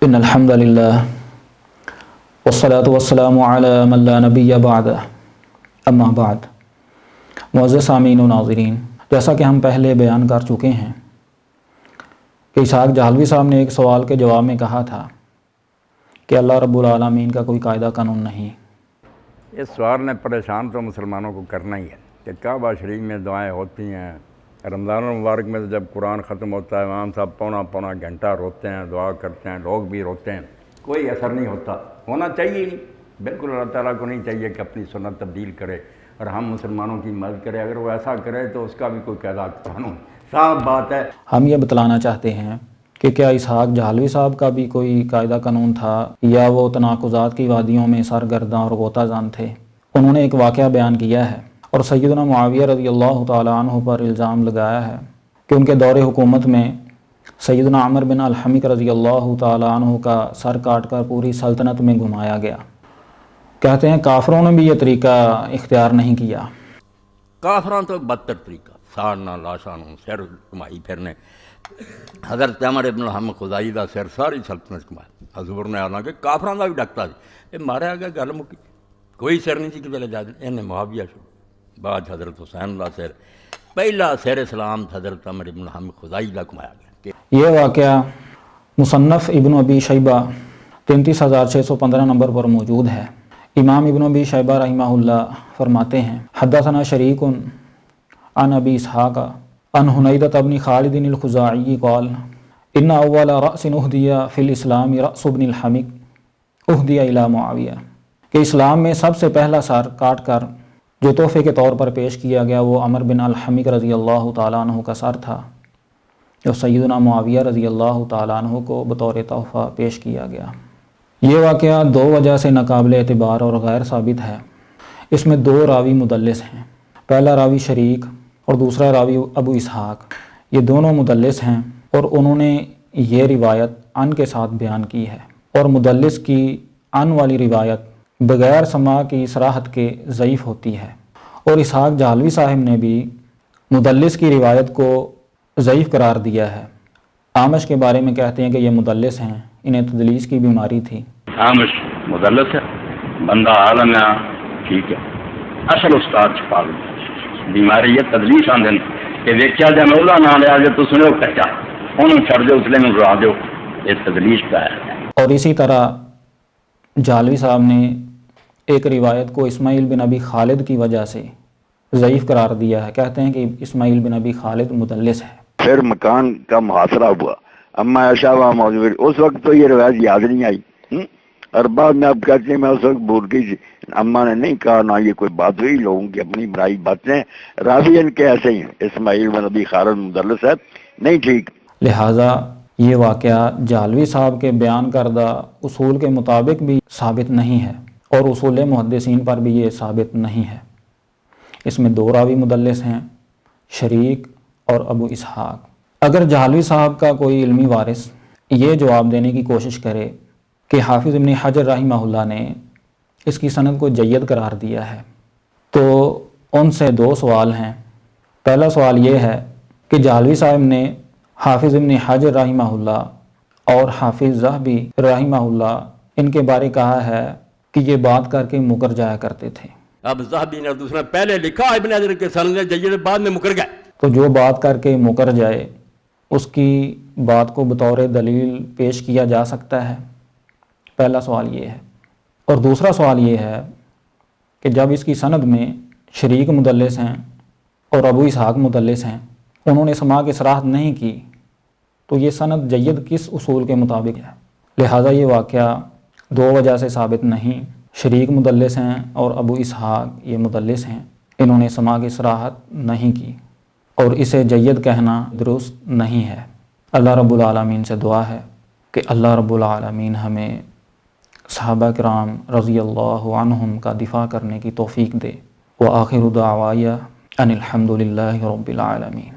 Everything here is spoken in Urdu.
ان الحمد للہ والصلاة والسلام علی من لا نبی بعدہ اما بعد۔ معزز سامعین و ناظرین، جیسا کہ ہم پہلے بیان کر چکے ہیں کہ اسحاق جہلوی صاحب نے ایک سوال کے جواب میں کہا تھا کہ اللہ رب العالمین کا کوئی قاعدہ قانون نہیں۔ اس سوال نے پریشان تو مسلمانوں کو کرنا ہی ہے کہ کعبہ شریف میں دعائیں ہوتی ہیں، رمضان المبارک میں جب قرآن ختم ہوتا ہے امام صاحب پونا گھنٹہ روتے ہیں، دعا کرتے ہیں، لوگ بھی روتے ہیں، کوئی اثر نہیں ہوتا، ہونا چاہیے ہی نہیں۔ بالکل اللہ تعالیٰ کو نہیں چاہیے کہ اپنی سنت تبدیل کرے اور ہم مسلمانوں کی مدد کرے۔ اگر وہ ایسا کرے تو اس کا بھی کوئی قاعدہ قانون، صاف بات ہے۔ ہم یہ بتلانا چاہتے ہیں کہ کیا اسحاق جہلوی صاحب کا بھی کوئی قاعدہ قانون تھا یا وہ تناقضات کی وادیوں میں سرگرداں اور غوطہ زن تھے۔ انہوں نے ایک واقعہ بیان کیا ہے اور سیدنا معاویہ رضی اللہ تعالیٰ عنہ پر الزام لگایا ہے کہ ان کے دور حکومت میں سیدنا عمر بن الحمق رضی اللہ تعالیٰ عنہ کا سر کاٹ کر پوری سلطنت میں گھمایا گیا۔ کہتے ہیں کافروں نے بھی یہ طریقہ اختیار نہیں کیا۔ کافروں تو بدتر طریقہ، ساڑنا لاشانوں سر گھمائی پھرنے۔ حضرت عمر ابن الحمق خدائی دا سر ساری سلطنت گھمایا۔ حضور نے آنا کہ کافروں کا بھی ڈکتا سی، یہ ماریا گیا، گل مکی، کوئی سر نہیں سی کہ پہلے جا دیں۔ انہیں معاویہ شروع، بعد حضرت حسین اللہ سر، پہلا سر اسلام حضرت عمر ابن الحمق خدائی دا گھمایا گیا۔ یہ واقعہ مصنف ابن ابی شیبہ 33,615 نمبر پر موجود ہے۔ امام ابن ابی شیبہ رحمہ اللہ فرماتے ہیں حدثنا شریک عن ابی اسحاق عن حنیدۃ بن خالد الخزاعی قال ان اول رأس اہدی فی الاسلام رأس ابن الحمق اہدی الی معاویہ، کہ اسلام میں سب سے پہلا سر کاٹ کر جو تحفے کے طور پر پیش کیا گیا وہ عمر بن الحمق رضی اللہ تعالیٰ عنہ کا سر تھا، جو سیدنا معاویہ رضی اللہ تعالیٰ عنہ کو بطور تحفہ پیش کیا گیا۔ یہ واقعہ دو وجہ سے ناقابل اعتبار اور غیر ثابت ہے۔ اس میں دو راوی مدلس ہیں، پہلا راوی شریک اور دوسرا راوی ابو اسحاق، یہ دونوں مدلس ہیں اور انہوں نے یہ روایت عن کے ساتھ بیان کی ہے، اور مدلس کی عن والی روایت بغیر سماع کی صراحت کے ضعیف ہوتی ہے، اور اسحاق جہلوی صاحب نے بھی مدلس کی روایت کو ضعیف قرار دیا ہے۔ آمش کے بارے میں کہتے ہیں کہ یہ مدلس ہیں، انہیں تدلیس کی بیماری تھی۔ آمش مدلس ہے، بندہ عالم ہے، ٹھیک ہے، اصل استاد چھپا دیں، بیماری یہ تدلیس آندن کہ ویکیا جا مولا نہ لیا جے تو سنو کچا انہوں چھڑ دو اس لیے میں روا دو، یہ تدلیس کا ہے۔ اور اسی طرح جہلوی صاحب نے ایک روایت کو اسماعیل بن ابی خالد کی وجہ سے ضعیف قرار دیا ہے، کہتے ہیں کہ اسماعیل بن ابی خالد مدلس ہے۔ پھر مکان کا محاصرہ ہوا، اما ایشا وہاں موجود، اس وقت تو یہ روایت یاد نہیں آئی، اور بعد میں اب کہتے ہیں میں اس وقت بھول گئی، اما نے نہیں کہا، نہ یہ کوئی بات ہوئی، لوگوں کی اپنی برائی باتیں، راوی ان کے ایسے ہی ہیں، اسماعیل بن ابی خالد مدلس ہے، نہیں ٹھیک۔ لہٰذا یہ واقعہ جہلوی صاحب کے بیان کردہ اصول کے مطابق بھی ثابت نہیں ہے، اور اصول محدثین پر بھی یہ ثابت نہیں ہے۔ اس میں دو راوی مدلس ہیں، شریک اور ابو اسحاق۔ اگر جہلوی صاحب کا کوئی علمی وارث یہ جواب دینے کی کوشش کرے کہ حافظ ابن حجر رحمہ اللہ نے اس کی سند کو جید قرار دیا ہے، تو ان سے دو سوال ہیں۔ پہلا سوال یہ ہے کہ جہلوی صاحب نے حافظ ابن حجر رحمہ اللہ اور حافظ ذہبی رحمہ اللہ ان کے بارے کہا ہے کہ یہ بات کر کے مکر جایا کرتے تھے۔ اب ذہبی نے دوسرا پہلے لکھا ابن حجر کے سند جید، بعد میں مکر گئے۔ تو جو بات کر کے مکر جائے اس کی بات کو بطور دلیل پیش کیا جا سکتا ہے؟ پہلا سوال یہ ہے۔ اور دوسرا سوال یہ ہے کہ جب اس کی سند میں شریک مدلس ہیں اور ابو اسحاق مدلس ہیں، انہوں نے سماع کی صراحت نہیں کی، تو یہ سند جید کس اصول کے مطابق ہے؟ لہٰذا یہ واقعہ دو وجہ سے ثابت نہیں۔ شریک مدلس ہیں اور ابو اسحاق یہ مدلس ہیں، انہوں نے سماع کی صراحت نہیں کی، اور اسے جید کہنا درست نہیں ہے۔ اللہ رب العالمین سے دعا ہے کہ اللہ رب العالمین ہمیں صحابہ کرام رضی اللہ عنہم کا دفاع کرنے کی توفیق دے۔ وآخر دعوایا ان الحمد للہ رب العالمین۔